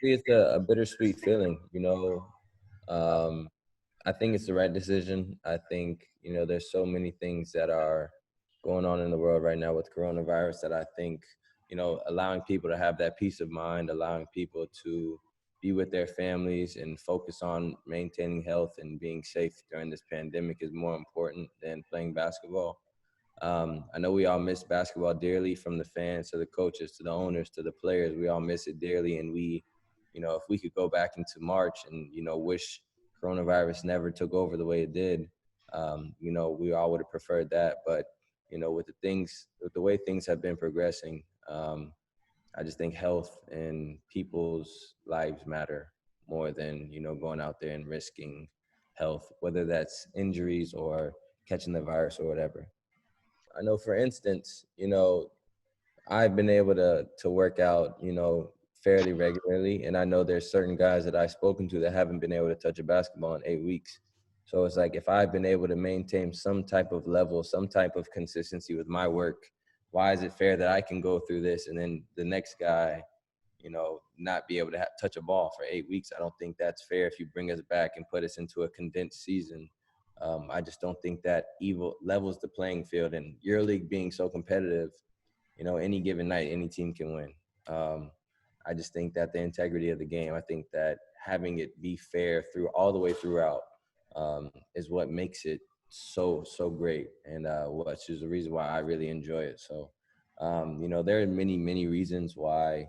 It's a bittersweet feeling, you know. Um, I think it's the right decision. I think, you know, there's so many things that are going on in the world right now with coronavirus that I think, you know, allowing people to have that peace of mind, allowing people to be with their families and focus on maintaining health and being safe during this pandemic is more important than playing basketball. I know we all miss basketball dearly, from the fans to the coaches to the owners to the players. We all miss it dearly. And we, you know, if we could go back into March and, you know, wish coronavirus never took over the way it did, you know, we all would have preferred that. But, you know, with the way things have been progressing, I just think health and people's lives matter more than, you know, going out there and risking health, whether that's injuries or catching the virus or whatever. I know, for instance, you know, I've been able to work out, you know, fairly regularly, and I know there's certain guys that I've spoken to that haven't been able to touch a basketball in 8 weeks. So it's like, if I've been able to maintain some type of level, some type of consistency with my work, why is it fair that I can go through this and then the next guy, you know, not be able to touch a ball for 8 weeks? I don't think that's fair if you bring us back and put us into a condensed season. I just don't think that evil levels the playing field. And EuroLeague being so competitive, you know, any given night, any team can win. Um, I just think that the integrity of the game, I think that having it be fair through all the way throughout, is what makes it so great, and which is the reason why I really enjoy it. So, you know, there are many reasons why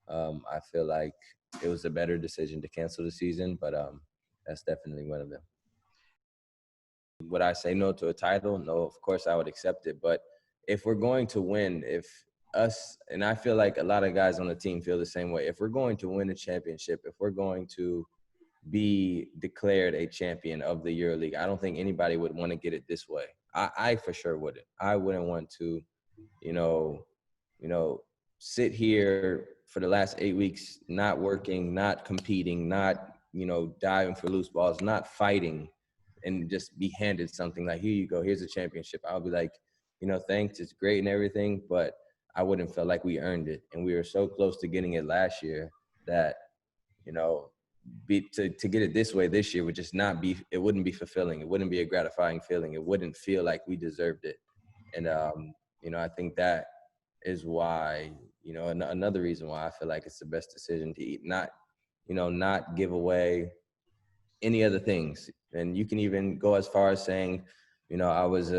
I feel like it was a better decision to cancel the season, but that's definitely one of them. Would I say no to a title? No, of course I would accept it. But if we're going to win, if us, and I feel like a lot of guys on the team feel the same way, if we're going to win a championship, if we're going to be declared a champion of the EuroLeague, I don't think anybody would want to get it this way. I for sure wouldn't. I wouldn't want to, you know, you know, sit here for the last 8 weeks, not working, not competing, not, you know, diving for loose balls, not fighting, and just be handed something like, here you go, here's a championship. I'll be like, you know, thanks, it's great and everything, but I wouldn't feel like we earned it. And we were so close to getting it last year that, you know, to get it this way this year would just not be, it wouldn't be fulfilling. It wouldn't be a gratifying feeling. It wouldn't feel like we deserved it. And, you know, I think that is why, you know, another reason why I feel like it's the best decision to eat, not, you know, not give away any other things. And you can even go as far as saying, you know, I was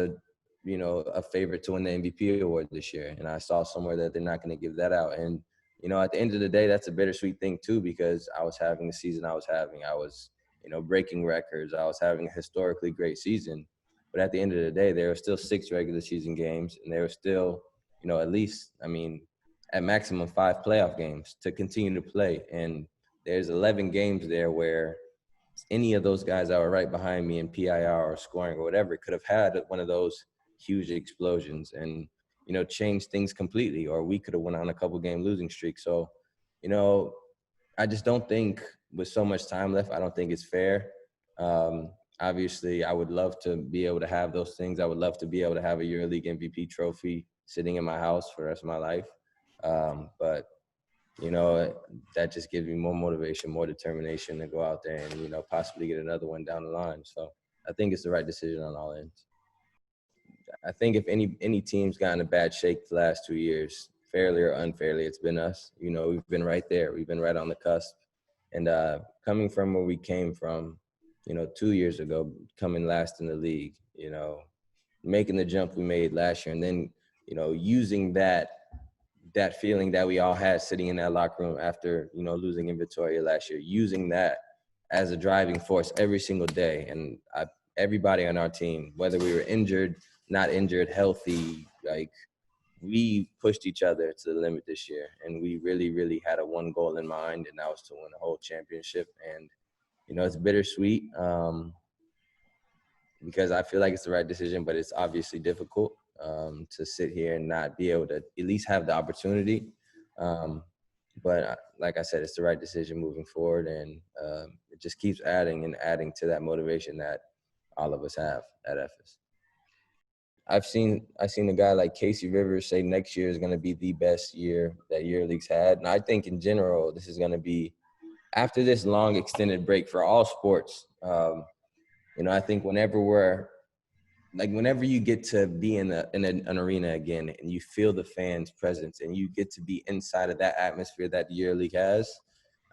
you know, a favorite to win the MVP award this year, and I saw somewhere that they're not going to give that out. And, you know, at the end of the day, that's a bittersweet thing too, because I was having the season I was having. I was, you know, breaking records. I was having a historically great season. But at the end of the day, there were still 6 regular season games, and there were still, you know, at least, I mean, at maximum 5 playoff games to continue to play. And there's 11 games there where any of those guys that were right behind me in PIR or scoring or whatever could have had one of those huge explosions and, you know, changed things completely, or we could have went on a couple game losing streak. So, you know, I just don't think, with so much time left, I don't think it's fair. Obviously, I would love to be able to have those things. I would love to be able to have a EuroLeague MVP trophy sitting in my house for the rest of my life. But, you know, that just gives me more motivation, more determination to go out there and, you know, possibly get another one down the line. So I think it's the right decision on all ends. I think if any team's gotten a bad shake the last 2 years, fairly or unfairly, it's been us. You know, we've been right there. We've been right on the cusp. And coming from where we came from, you know, 2 years ago, coming last in the league, you know, making the jump we made last year, and then, you know, using that feeling that we all had sitting in that locker room after, you know, losing in Victoria last year, using that as a driving force every single day. And everybody on our team, whether we were injured, not injured, healthy, like, we pushed each other to the limit this year. And we really had a one goal in mind, and that was to win a whole championship. And, you know, it's bittersweet, because I feel like it's the right decision, but it's obviously difficult to sit here and not be able to at least have the opportunity. But like I said, it's the right decision moving forward, and it just keeps adding and adding to that motivation that all of us have at Ephes. I've seen a guy like Casey Rivers say next year is going to be the best year that EuroLeague's had, and I think in general this is going to be after this long extended break for all sports, you know, I think whenever you get to be in an arena again and you feel the fans' presence and you get to be inside of that atmosphere that the EuroLeague has,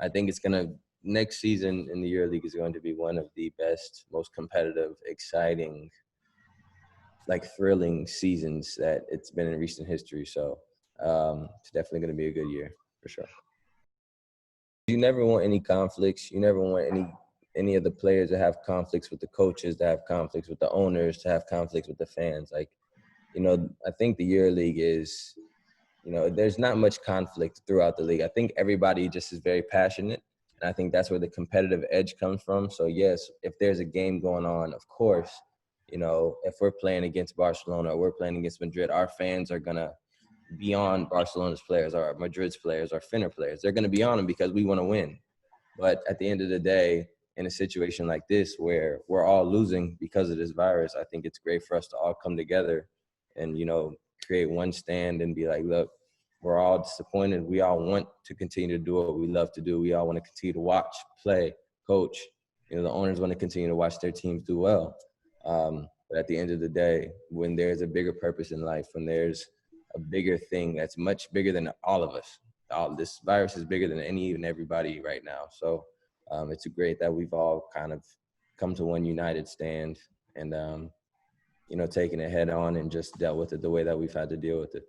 I think next season in the EuroLeague is going to be one of the best, most competitive, exciting, like thrilling seasons that it's been in recent history. So it's definitely going to be a good year for sure. You never want any conflicts. You never want any of the players to have conflicts with the coaches, to have conflicts with the owners, to have conflicts with the fans. Like, you know, I think the EuroLeague is, you know, there's not much conflict throughout the league. I think everybody just is very passionate. And I think that's where the competitive edge comes from. So, yes, if there's a game going on, of course, you know, if we're playing against Barcelona or we're playing against Madrid, our fans are going to be on Barcelona's players or Madrid's players or Fener players. They're going to be on them because we want to win. But at the end of the day, in a situation like this where we're all losing because of this virus, I think it's great for us to all come together and, you know, create one stand and be like, look, we're all disappointed. We all want to continue to do what we love to do. We all want to continue to watch, play, coach. You know, the owners want to continue to watch their teams do well. But at the end of the day, when there's a bigger purpose in life, when there's a bigger thing that's much bigger than all of us, this virus is bigger than any and everybody right now. So it's great that we've all kind of come to one united stand and, you know, taken it head on and just dealt with it the way that we've had to deal with it.